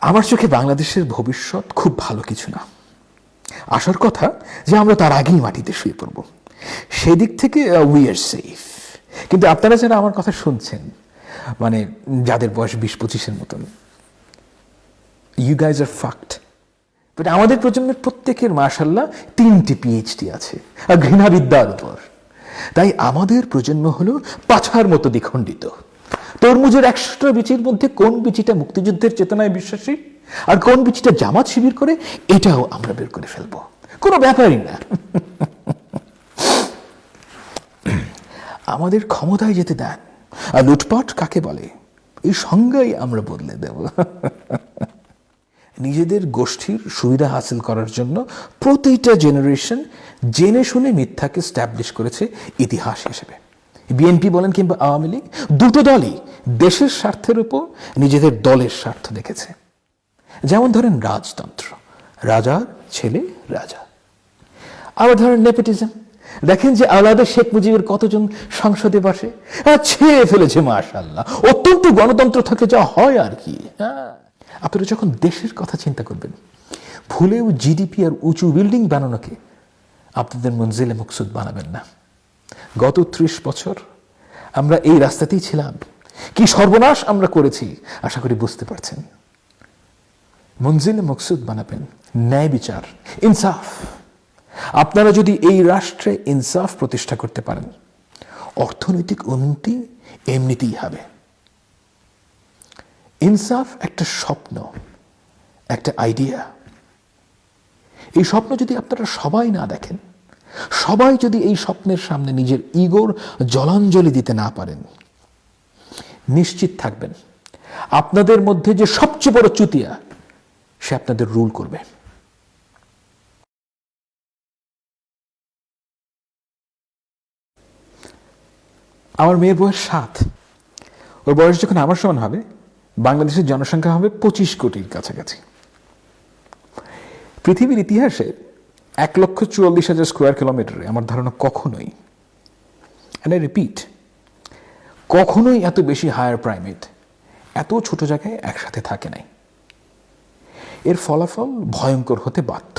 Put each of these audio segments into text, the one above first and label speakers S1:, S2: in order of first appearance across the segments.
S1: আমার চোখে বাংলাদেশের ভবিষ্যৎ খুব ভালো কিছু না। আসার কথা যে আমরা তার আগেই মাটিতে শুয়ে পড়ব, সেদিক থেকে উই আর সেফ। কিন্তু আপনারা যারা আমার কথা শুনছেন, মানে যাদের বয়স 20-25-এর মতন, you guys are fucked. But আমাদের প্রজন্মের প্রত্যেকের মাশাল্লাহ 3টি PhD আছে, আর ঘৃণাবিদ্যার উপর। তাই আমাদের প্রজন্ম হলো পাছার মতো দ্বিখণ্ডিত। তরমুজের 100টা বিচির মধ্যে কোন বিচিটা মুক্তিযুদ্ধের চেতনায় বিশ্বাসী আর কোন বিচিটা জামাত শিবির করে, এটাও আমরা বের করে ফেলবো, কোনো ব্যাপারই না। আমাদের ক্ষমতায় যেতে দেন, আর লুটপাট কাকে বলে এই সংজ্ঞাই আমরা বদলে দেব। নিজেদের গোষ্ঠীর সুবিধা হাসিল করার জন্য প্রতিটা জেনারেশন জেনে শুনে মিথ্যাকে স্ট্যাবলিশ করেছে ইতিহাস হিসেবে। বিএনপি বলেন কিংবা আওয়ামী লীগ, দুটো দলই দেশের স্বার্থের উপর নিজেদের দলের স্বার্থ দেখেছে। যেমন ধরেন রাজতন্ত্র, রাজার ছেলে রাজা। আবার ধরেন নেপোটিজম, দেখেন যে আলাদা শেখ মুজিবের কতজন সংসদে বসে, ছেয়ে ফেলেছে মাশাআল্লাহ। অত্যন্ত গণতন্ত্র থাকলে যা হয় আর কি। আপনারা যখন দেশের কথা চিন্তা করবেন, ভুলেও জিডিপি আর উঁচু বিল্ডিং বানানোকে আপনাদের মঞ্জিলে মকসুদ বানাবেন না। গত 30 বছর আমরা এই রাস্তাতেই ছিলাম, কি সর্বনাশ আমরা করেছি আশা করি বুঝতে পারছেন। মঞ্জিলে মকসুদ বানাবেন ন্যায় বিচার, ইনসাফ। আপনারা যদি এই রাষ্ট্রে ইনসাফ প্রতিষ্ঠা করতে পারেন, অর্থনৈতিক উন্নতি এমনিতেই হবে। ইনসাফ একটা স্বপ্ন, একটা আইডিয়া। এই স্বপ্ন যদি আপনারা সবাই না দেখেন, সবাই যদি এই স্বপ্নের সামনে নিজের ইগোর জলাঞ্জলি দিতে না পারেন, নিশ্চিত থাকবেন আপনাদের মধ্যে যে সবচেয়ে বড় চুতিয়া, সে আপনাদের রুল করবে। আমার মেয়ের বয়স 7। ওর বয়স যখন আমার সমান হবে, বাংলাদেশের জনসংখ্যা হবে 25 কোটির কাছাকাছি। পৃথিবীর ইতিহাসে 1,44,000 স্কোয়ার কিলোমিটারে আমার ধারণা কখনোই, এন্ড আই রিপিট, কখনোই এত বেশি হায়ার প্রাইমেট এত ছোট জায়গায় একসাথে থাকে নাই। এর ফলাফল ভয়ঙ্কর হতে বাধ্য।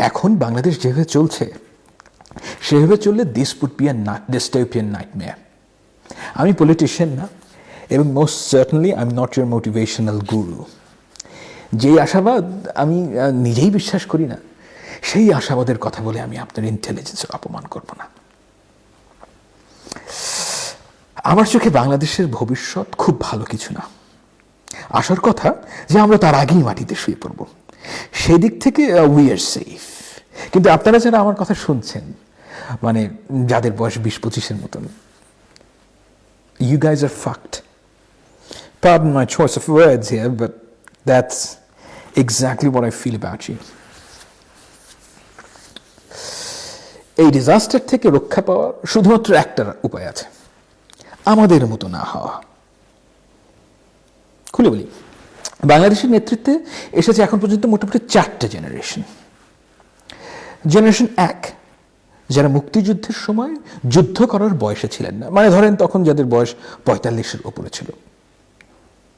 S1: এখন বাংলাদেশ যেভাবে চলছে, সেভাবে চললে this would be a dystopian nightmare. আমি পলিটিশিয়ান না, এবং most certainly I am not your motivational guru. যেই আশাবাদ আমি নিজেই বিশ্বাস করি না, সেই আশাবাদের কথা বলে আমি আপনার ইন্টেলিজেন্সের অপমান করব না। আমার চোখে বাংলাদেশের ভবিষ্যৎ খুব ভালো কিছু না। আসার কথা যে আমরা তার আগেই মাটিতে শুয়ে পড়ব, সেদিক থেকে উই আর সেফ। কিন্তু আপনারা যারা আমার কথা শুনছেন, মানে যাদের বয়স 20-25-এর মতন, you guys are fucked. Pardon my choice of words here, but that's exactly what I feel about you. এই ডিজাস্টার থেকে রক্ষা পাওয়ার শুধুমাত্র একটা উপায় আছে, আমাদের মতো না হওয়া। খুলে বলি, বাংলাদেশের নেতৃত্বে এসেছে এখন পর্যন্ত মোটামুটি 4টে জেনারেশন। জেনারেশন 1, যারা মুক্তিযুদ্ধের সময় যুদ্ধ করার বয়সে ছিলেন না, মানে ধরেন তখন যাদের বয়স 45-এর উপরে ছিল,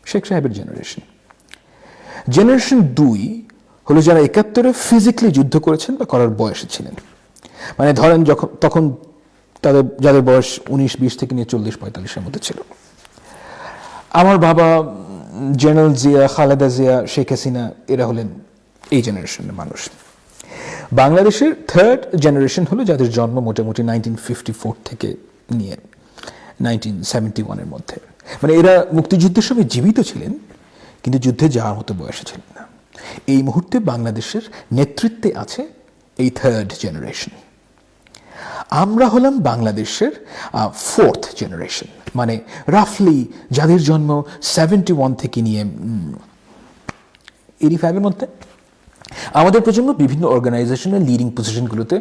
S1: শেখ সাহেবের জেনারেশন। জেনারেশন 2 হলো যারা 71-এ ফিজিক্যালি যুদ্ধ করেছেন বা করার বয়সে ছিলেন, মানে ধরেন তখন যাদের বয়স 19-20 থেকে নিয়ে 40-45-এর মধ্যে ছিল। আমার বাবা, জেনারেল জিয়া, খালেদা জিয়া, শেখ হাসিনা, এরা হলেন এই জেনারেশনের মানুষ। বাংলাদেশের 3rd জেনারেশন হলো যাদের জন্ম মোটামুটি 1954 থেকে নিয়ে 1971-এর মধ্যে, মানে এরা মুক্তিযুদ্ধের সময় জীবিত ছিলেন কিন্তু যুদ্ধে যাওয়ার মতো বয়সে ছিলেন না। এই মুহূর্তে বাংলাদেশের নেতৃত্বে আছে এই 3rd জেনারেশন। আমরা হলাম বাংলাদেশের 4th জেনারেশন, মানে রাফলি যাদের জন্ম 71 থেকে নিয়ে 85-এর মধ্যে। আমাদের প্রজন্ম বিভিন্ন অর্গানাইজেশনের লিডিং পজিশনগুলোতে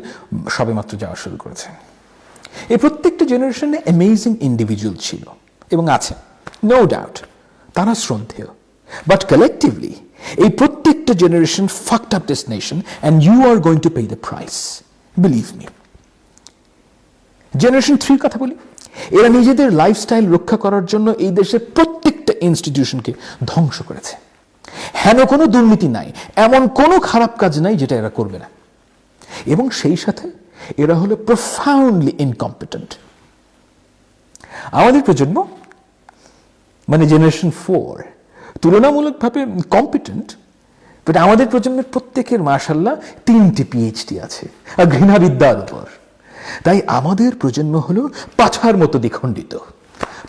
S1: সবেমাত্র যাওয়া শুরু করেছে। এই প্রত্যেকটা জেনারেশনে অ্যামেজিং ইন্ডিভিজুয়াল ছিল এবং আছে, নো ডাউট, তারা শ্রদ্ধেয়। বাট কালেকটিভলি এই প্রত্যেকটা generation fucked up this nation and you are going to pay the price, believe me. Generation 3 কথা বলি, এরা নিজেদের লাইফস্টাইল রক্ষা করার জন্য এই দেশের প্রত্যেকটা ইনস্টিটিউশনকে ধ্বংস করেছে। হেন কোনো দুর্নীতি নাই, এমন কোনো খারাপ কাজ নাই যেটা এরা করবে না। এবং সেই সাথে এরা হলো প্রফাউন্ডলি ইনকম্পিটেন্ট। আমাদের প্রজন্ম মানে জেনারেশন 4 তুলনামূলকভাবে কম্পিটেন্ট, বাট আমাদের প্রজন্মের প্রত্যেকের মাশাআল্লাহ 3টে পিএইচডি আছে আর ঘৃণাবিদ্যার উপর। তাই আমাদের প্রজন্ম হলো পাছার মতো দ্বিখণ্ডিত।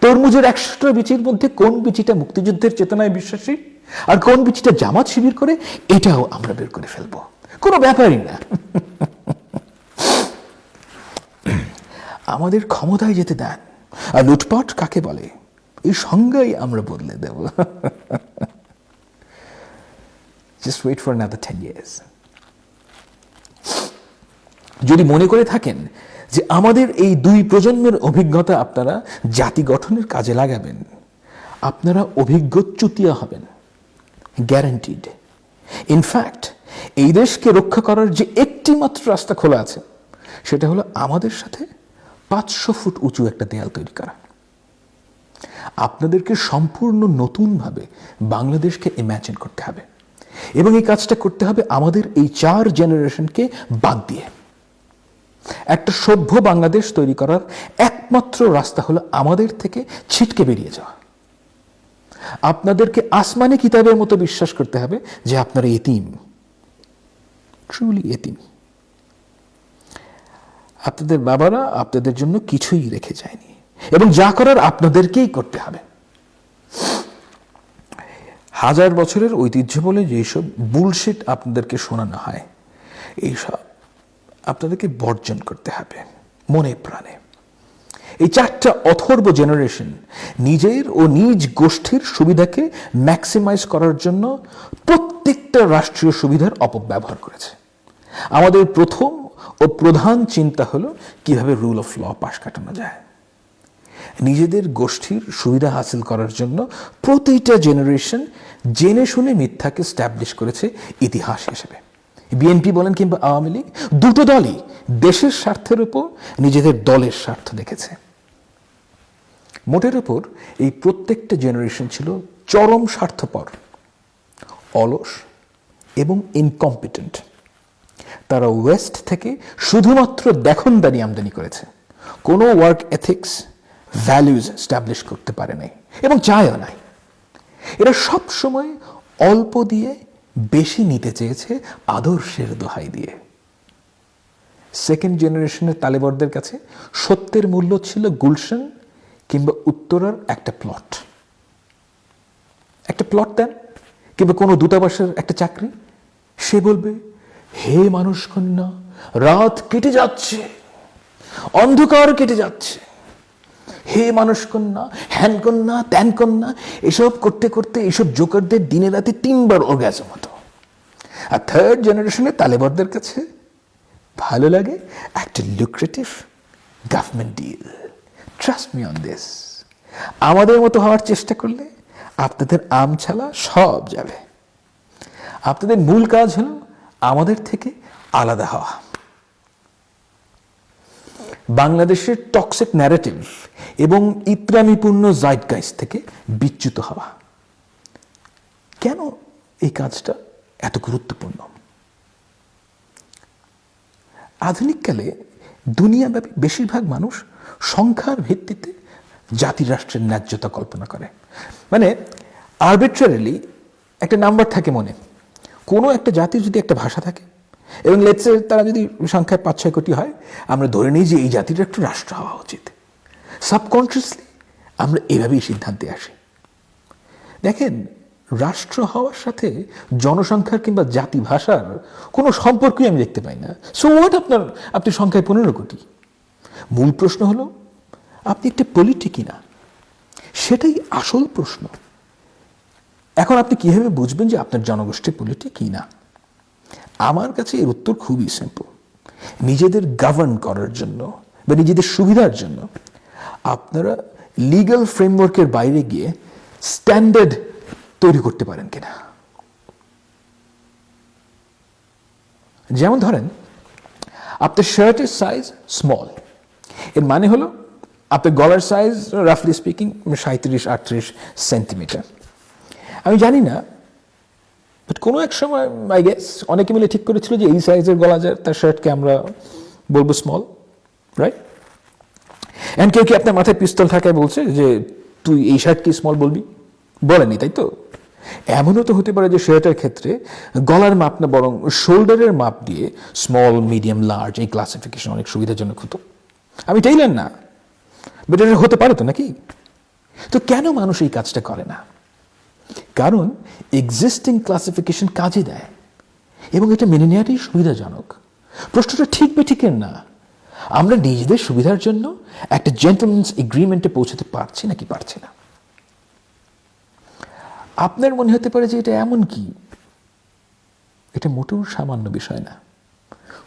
S1: তরমুজের 100টা বিচির মধ্যে কোন বিচিটা মুক্তিযুদ্ধের চেতনায় বিশ্বাসী আর কোন বিচিটা জামাত শিবির করে, এটাও আমরা বের করে ফেলবো, কোনো ব্যাপারই না। আমাদের ক্ষমতায় যেতে দেন, আর লুটপাট কাকে বলে এই সংজ্ঞাই আমরা বদলে দেব। Just wait for another 10 years. যদি মনে করে থাকেন যে আমাদের এই 2 প্রজন্মের অভিজ্ঞতা আপনারা জাতি গঠনের কাজে লাগাবেন, আপনারা অভিজ্ঞ চুতিয়া হবেন, গ্যারান্টিড। ইনফ্যাক্ট এই দেশকে রক্ষা করার যে একটি মাত্র রাস্তা খোলা আছে, সেটা হলো আমাদের সাথে 500 ফুট উঁচু একটা দেয়াল তৈরি করা। আপনাদেরকে সম্পূর্ণ নতুনভাবে বাংলাদেশকে ইম্যাজিন করতে হবে, এবং এই কাজটা করতে হবে আমাদের এই 4 জেনারেশনকে বাদ দিয়ে। একটা সভ্য বাংলাদেশ তৈরি করার একমাত্র রাস্তা হলো আমাদের থেকে ছিটকে বেরিয়ে যাওয়া। আপনাদেরকে আসমানি কিতাবের মতো বিশ্বাস করতে হবে যে আপনারা এতিম, ট্রুলি এতিম। আপনাদের বাবারা আপনাদের জন্য কিছুই রেখে যায়নি, এবং যা করার আপনাদেরকেই করতে হবে। 1000 বছরের ঐতিহ্য বলে যেসব বুলশিট আপনাদেরকে শোনানো হয়, এইসব আপনাদেরকে বর্জন করতে হবে মনে প্রাণে। এই 4টা অথর্ব জেনারেশন নিজের ও নিজ গোষ্ঠীর সুবিধাকে ম্যাক্সিমাইজ করার জন্য প্রত্যেকটা রাষ্ট্রীয় সুবিধার অপব্যবহার করেছে। আমাদের প্রথম ও প্রধান চিন্তা হলো কিভাবে রুল অফ ল পাশ কাটানো যায়। নিজেদের গোষ্ঠীর সুবিধা হাসিল করার জন্য প্রতিটা জেনারেশন জেনে শুনে মিথ্যাকে স্ট্যাবলিশ করেছে ইতিহাস হিসেবে। বিএনপি বলেন কিংবা আওয়ামী লীগ, দুটো দলই দেশের স্বার্থের উপর নিজেদের দলের স্বার্থ দেখেছে। মোটের উপর এই প্রত্যেকটা জেনারেশন ছিল চরম স্বার্থপর, অলস এবং ইনকম্পিটেন্ট। তারা ওয়েস্ট থেকে শুধুমাত্র দেখনদারি আমদানি করেছে, কোনো ওয়ার্ক এথিক্স, ভ্যালুজ স্ট্যাবলিশ করতে পারে নাই এবং চায়ও নাই। এরা সব সময় অল্প দিয়ে বেশি নিতে চেয়েছে আদর্শের দোহাই দিয়ে। সেকেন্ড জেনারেশনের তালেবরদের কাছে সত্যের মূল্য ছিল গুলশান কিংবা উত্তরার একটা প্লট। একটা প্লট দেন কিংবা কোনো দূতাবাসের একটা চাকরি, সে বলবে, হে মানুষ কন্যা, রাত কেটে যাচ্ছে, অন্ধকার কেটে যাচ্ছে, হে মানুষ কন্যা, হ্যান কন্যা, ত্যান কন্যা, এসব করতে করতে এসব জোকারদের দিনে রাতে 3 বার অর্গাজম হতো। আর থার্ড জেনারেশনের তালেবরদের কাছে ভালো লাগে একটা lucrative government deal. Trust me on this. আমাদের মতো হওয়ার চেষ্টা করলে আপনাদের আমছালা সব যাবে। আপনাদের মূল কাজ হলো আমাদের থেকে আলাদা হওয়া, বাংলাদেশের টক্সিক ন্যারেটিভ এবং ইত্রামিপূর্ণ জাইটগাইস্ট থেকে বিচ্যুত হওয়া। কেন এই কাজটা এত গুরুত্বপূর্ণ? আধুনিককালে দুনিয়াব্যাপী বেশিরভাগ মানুষ সংখ্যার ভিত্তিতে জাতি রাষ্ট্রের ন্যায্যতা কল্পনা করে। মানে আরবিট্রারিলি একটা নাম্বার থাকে মনে, কোনো একটা জাতির যদি একটা ভাষা থাকে এবং লেটসে তারা যদি সংখ্যায় 5-6 কোটি হয়, আমরা ধরে নিই যে এই জাতির একটা রাষ্ট্র হওয়া উচিত। সাবকনশিয়াসলি আমরা এভাবেই সিদ্ধান্তে আসি। দেখেন, রাষ্ট্র হওয়ার সাথে জনসংখ্যার কিংবা জাতি ভাষার কোনো সম্পর্কই আমি দেখতে পাই না। সো হোয়াট আপনি সংখ্যায় 15 কোটি। মূল প্রশ্ন হলো আপনি একটা পলিটি কিনা, সেটাই আসল প্রশ্ন। এখন আপনি কিভাবে বুঝবেন যে আপনার জনগোষ্ঠী পলিটি কিনা? আমার কাছে এর উত্তর খুবই সিম্পল। নিজেদের গভর্ন করার জন্য বা নিজেদের সুবিধার জন্য আপনারা লিগ্যাল ফ্রেমওয়ার্কের বাইরে গিয়ে স্ট্যান্ডার্ড তৈরি করতে পারেন কিনা। যেমন ধরেন, আপনার শার্টের সাইজ স্মল, এর মানে হলো আপনার গলার সাইজ রাফলি স্পিকিং 37-38 সেন্টিমিটার। আমি জানি না বাট কোনো এক সময় আই গেস অনেকে মিলে ঠিক করেছিল যে এই সাইজের গলা যায় তার শার্টকে আমরা বলবো স্মল, রাইট? এন্ড কেউ কি আপনার মাথায় পিস্তল থাকায় বলছে যে তুই এই শার্টকে স্মল বলবি? বলেনি, তাই তো? এমনও তো হতে পারে যে শার্টের ক্ষেত্রে গলার মাপ না বরং শোল্ডারের মাপ দিয়ে স্মল, মিডিয়াম, লার্জ এই ক্লাসিফিকেশন অনেক সুবিধাজনক হতো। আমি টেইলার না, বাট এটা হতে পারে তো, নাকি? তো কেন মানুষ এই কাজটা করে না? কারণ এক্সিস্টিং ক্লাসিফিকেশন কাজে দেয় এবং এটা মেনে নেওয়াটাই সুবিধাজনক। প্রশ্নটা ঠিক বা ঠিকের না, আমরা নিজেদের সুবিধার জন্য একটা জেন্টলম্যানস এগ্রিমেন্টে পৌঁছতে পারছি নাকি পারছি না। আপনার মনে হতে পারে যে এটা এমন কি, এটা মোটেও সামান্য বিষয় না।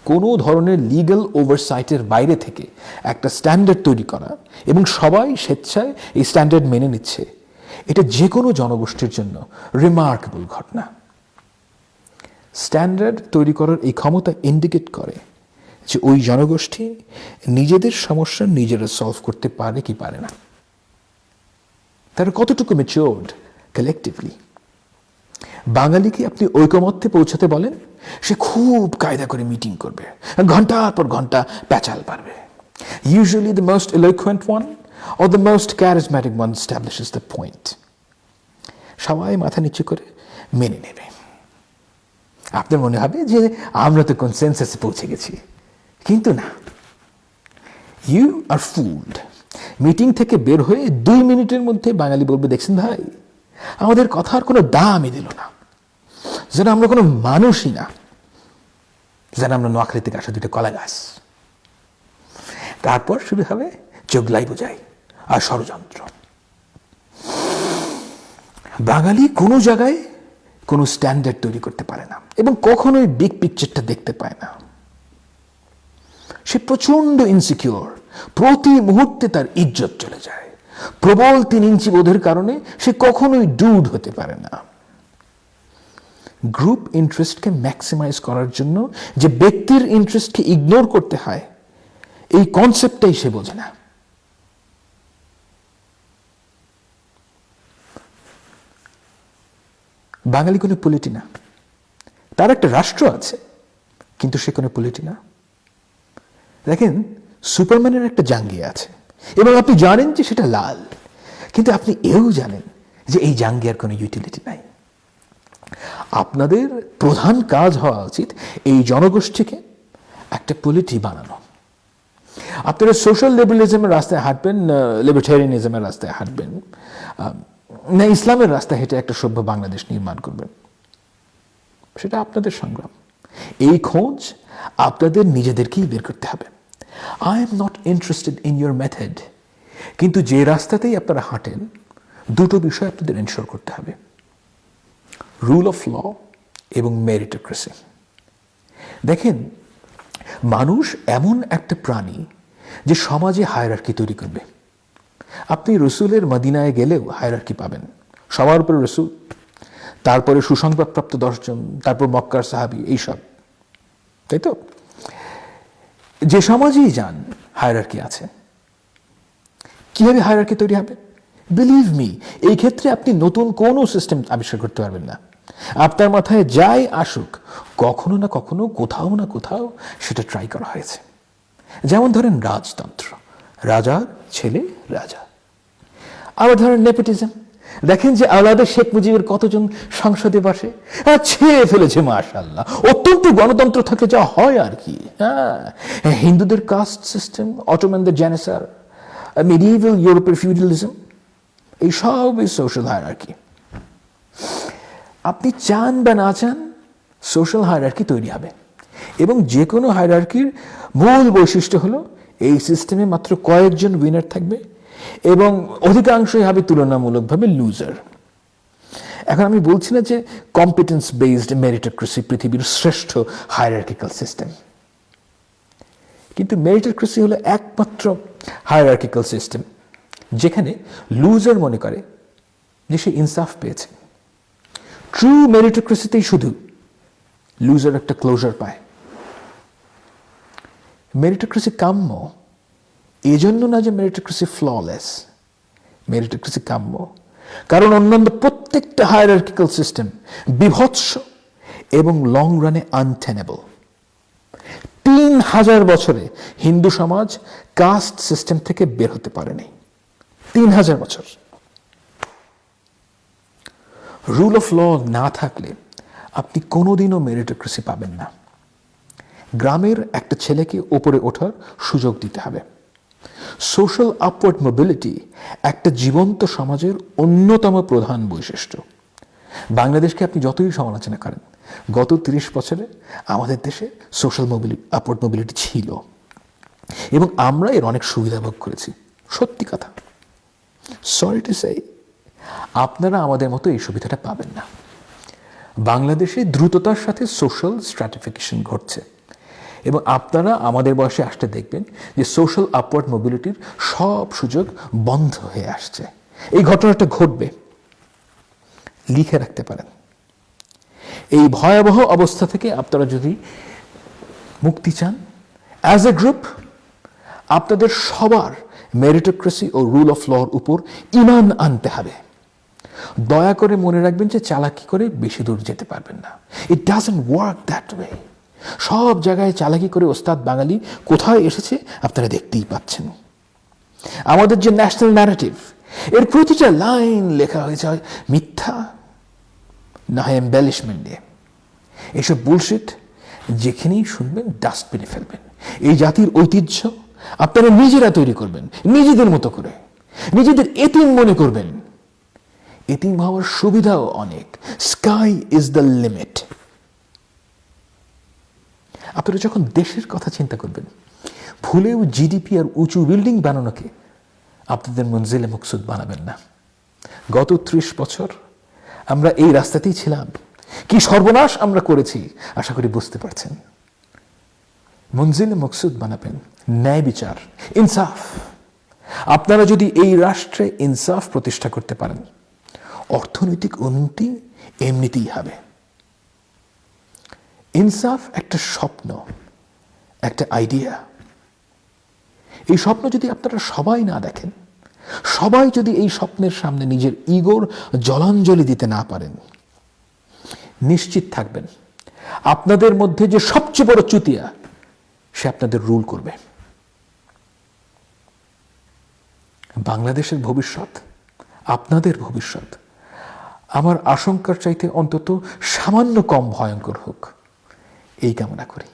S1: কোনো ধরনের লিগ্যাল ওভারসাইটের বাইরে থেকে একটা স্ট্যান্ডার্ড তৈরি করা এবং সবাই স্বেচ্ছায় এই স্ট্যান্ডার্ড মেনে নিচ্ছে, এটা যে কোনো জনগোষ্ঠীর জন্য রিমার্কেবল ঘটনা। স্ট্যান্ডার্ড তৈরি করার এই ক্ষমতা ইন্ডিকেট করে যে ওই জনগোষ্ঠী নিজেদের সমস্যা নিজেরা সলভ করতে পারে কি পারে না, তারা কতটুকু ম্যাচিওরড কালেকটিভলি। বাঙালিকে আপনি ঐকমত্যে পৌঁছাতে বলেন, সে খুব কায়দা করে মিটিং করবে, ঘন্টার পর ঘন্টা প্যাচাল পারবে। Usually the most eloquent one or the most charismatic one establishes the point. সবাই মাথা নিচু করে মেনে নেবে। আপনার মনে হবে যে আমরা তো কনসেনসাসে পৌঁছে গেছি, কিন্তু না, ইউ আর ফুলড। মিটিং থেকে বের হয়ে 2 মিনিটের মধ্যে বাঙালি বলবে, দেখছেন ভাই, আমাদের কথার কোনো দামই দিল না, যেন আমরা কোনো মানুষই না, যেন আমরা নোয়াখালী থেকে আসা 2টা কলা গাছ। তারপর শুরু হবে চোগলাই বোঝাই আর ষড়যন্ত্র। বাঙালি কোনো জায়গায় কোনো স্ট্যান্ডার্ড তৈরি করতে পারে না এবং কখনোই বিগ পিকচারটা দেখতে পায় না। সে প্রচন্ড ইনসিকিউর, প্রতি মুহূর্তে তার ইজ্জত চলে যায়। প্রবল 3 ইঞ্চি বোধের কারণে সে কখনোই ডুড হতে পারে না। গ্রুপ ইন্টারেস্টকে ম্যাক্সিমাইজ করার জন্য যে ব্যক্তির ইন্টারেস্টকে ইগনোর করতে হয়, এই কনসেপ্টটাই সে বোঝে না। বাঙালি কোনো পলিটি না, তার একটা রাষ্ট্র আছে, কিন্তু সে কোনো পলিটি না। দেখেন, সুপারম্যানের একটা জাঙ্গিয়া আছে এবং আপনি জানেন যে সেটা লাল, কিন্তু আপনি এও জানেন যে এই জাঙ্গিয়ার কোনো ইউটিলিটি নাই। আপনাদের প্রধান কাজ হওয়া উচিত এই জনগোষ্ঠীকে একটা পলিটি বানানো। আপনারা সোশ্যাল লিবারালিজমের রাস্তায় হাঁটবেন, লিবার্টেরিয়ানিজমের রাস্তায় হাঁটবেন, না ইসলামের রাস্তায় হেঁটে একটা সভ্য বাংলাদেশ নির্মাণ করবেন, সেটা আপনাদের সংগ্রাম। এই খোঁজ আপনাদের নিজেদেরকেই বের করতে হবে। I am not interested in your method, কিন্তু যে রাস্তাতেই আপনারা হাঁটেন, 2টো বিষয় আপনাদের এনশিওর করতে হবে: রুল অফ ল এবং মেরিটোক্রেসি। দেখেন, মানুষ এমন একটা প্রাণী যে সমাজে হায়ারার্কি তৈরি করবে। আপনি রসুলের মদিনায় গেলেও হায়ারার্কি পাবেন, সবার উপরে রসুল, তারপরে সুসংবাদপ্রাপ্ত 10 জন, তারপর মক্কার সাহাবী, এইসব, তাই তো? যে সমাজেই যান হায়ারার্কি আছে। কিভাবে হায়ারার্কি তৈরি হবে? বিলিভ মি, এই ক্ষেত্রে আপনি নতুন কোনো সিস্টেম আবিষ্কার করতে পারবেন না। আপনার মাথায় যাই আসুক, কখনো না কখনো, কোথাও না কোথাও সেটা ট্রাই করা হয়েছে। যেমন ধরেন রাজতন্ত্র, রাজার ছেলে রাজা। আবার ধরেন নেপোটিজম। দেখেন যে আওলাদে শেখ মুজিবের কতজন সংসদে বসে, ছেয়ে ফেলেছে মাশাআল্লাহ। অত্যন্ত গণতন্ত্র থাকলে যা হয় আর কি। হিন্দুদের কাস্ট সিস্টেম, অটোম্যানদের জেনেসার, মিডিয়েভাল ইউরোপের ফিউডালিজম, এই সবই সোশ্যাল হায়ারার্কি। আপনি চান বা না চান, সোশ্যাল হায়ারার্কি তৈরি হবে এবং যে কোনো হায়ারার্কির মূল বৈশিষ্ট্য হলো এই সিস্টেমে মাত্র কয়েকজন উইনার থাকবে এবং অধিকাংশই হবে তুলনামূলকভাবে লুজার। এখন আমি বলছি না যে কম্পিটেন্স বেসড মেরিটোক্রেসি পৃথিবীর শ্রেষ্ঠ হায়ারার্কিক্যাল সিস্টেম, কিন্তু মেরিটোক্রেসি হলো একমাত্র হায়ারার্কিক্যাল সিস্টেম যেখানে লুজার মনে করে যে সে ইনসাফ পেয়েছে। ট্রু মেরিটোক্রেসিতেই শুধু লুজার একটা ক্লোজার পায়। মেরিটোক্রেসি কাম্য এজন্য না যে মেরিটোক্রেসি ফ্ললেস, মেরিটোক্রেসি কাম্য কারণ অন্যান্য প্রত্যেকটা হায়ারার্কিক্যাল সিস্টেম বিভৎস এবং লং রানে আনটেনেবল। 3000 বছরে হিন্দু সমাজ কাস্ট সিস্টেম থেকে বের হতে পারেনি। 3000 বছর। রুল অফ ল না থাকলে আপনি কোনোদিনও মেরিটোক্রেসি পাবেন না। গ্রামের একটা ছেলেকে ওপরে ওঠার সুযোগ দিতে হবে। সোশ্যাল আপওয়ার্ড মোবিলিটি একটা জীবন্ত সমাজের অন্যতম প্রধান বৈশিষ্ট্য। বাংলাদেশকে আপনি যতই সমালোচনা করেন, গত 30 বছরে আমাদের দেশে সোশ্যাল আপওয়ার্ড মোবিলিটি ছিল এবং আমরা এর অনেক সুবিধা ভোগ করেছি। সত্যি কথা, সরি টু সে, আপনারা আমাদের মতো এই সুবিধাটা পাবেন না। বাংলাদেশে দ্রুততার সাথে সোশ্যাল স্ট্র্যাটিফিকেশন ঘটছে এবং আপনারা আমাদের বয়সে আসতে দেখবেন যে সোশ্যাল আপওয়ার্ড মোবিলিটির সব সুযোগ বন্ধ হয়ে আসছে। এই ঘটনাটা ঘটবে, লিখে রাখতে পারেন। এই ভয়াবহ অবস্থা থেকে আপনারা যদি মুক্তি চান, অ্যাজ এ গ্রুপ আপনাদের সবার মেরিটোক্রেসি ও রুল অফ লর উপর ঈমান আনতে হবে। দয়া করে মনে রাখবেন যে চালাকি করে বেশি দূর যেতে পারবেন না। It doesn't work that way. সব জায়গায় চালাকি করে ওস্তাদ বাঙালি কোথায় এসেছে আপনারা দেখতেই পাচ্ছেন। আমাদের যে ন্যাশনাল ন্যারেটিভ, এর প্রতিটা লাইন লেখা হয়েছে মিথ্যা না হয় এমবেলিশমেন্ট দিয়ে। এসব বুলশিট যেখানেই শুনবেন ডাস্টবিনে ফেলবেন। এই জাতির ঐতিহ্য আপনারা নিজেরা তৈরি করবেন, নিজেদের মতো করে, নিজেদের এতিম মনে করবেন। এতিম হওয়ার সুবিধাও অনেক। Sky is the limit. আপনারা যখন দেশের কথা চিন্তা করবেন, ভুলেও জিডিপি আর উঁচু বিল্ডিং বানানোকে আপনাদের মঞ্জিলে মকসুদ বানাবেন না। গত 30 বছর আমরা এই রাস্তাতেই ছিলাম। কি সর্বনাশ আমরা করেছি আশা করি বুঝতে পারছেন। মঞ্জিলে মকসুদ বানাবেন ন্যায় বিচার, ইনসাফ। আপনারা যদি এই রাষ্ট্রে ইনসাফ প্রতিষ্ঠা করতে পারেন, অর্থনৈতিক উন্নতি এমনিতেই হবে। ইনসাফ একটা স্বপ্ন, একটা আইডিয়া। এই স্বপ্ন যদি আপনারা সবাই না দেখেন, সবাই যদি এই স্বপ্নের সামনে নিজের ইগোর জলাঞ্জলি দিতে না পারেন, নিশ্চিত থাকবেন আপনাদের মধ্যে যে সবচেয়ে বড় চুতিয়া সে আপনাদের রুল করবে। বাংলাদেশের ভবিষ্যৎ, আপনাদের ভবিষ্যৎ আমার আশঙ্কার চাইতে অন্তত সামান্য কম ভয়ঙ্কর হোক, এই কামনা করি।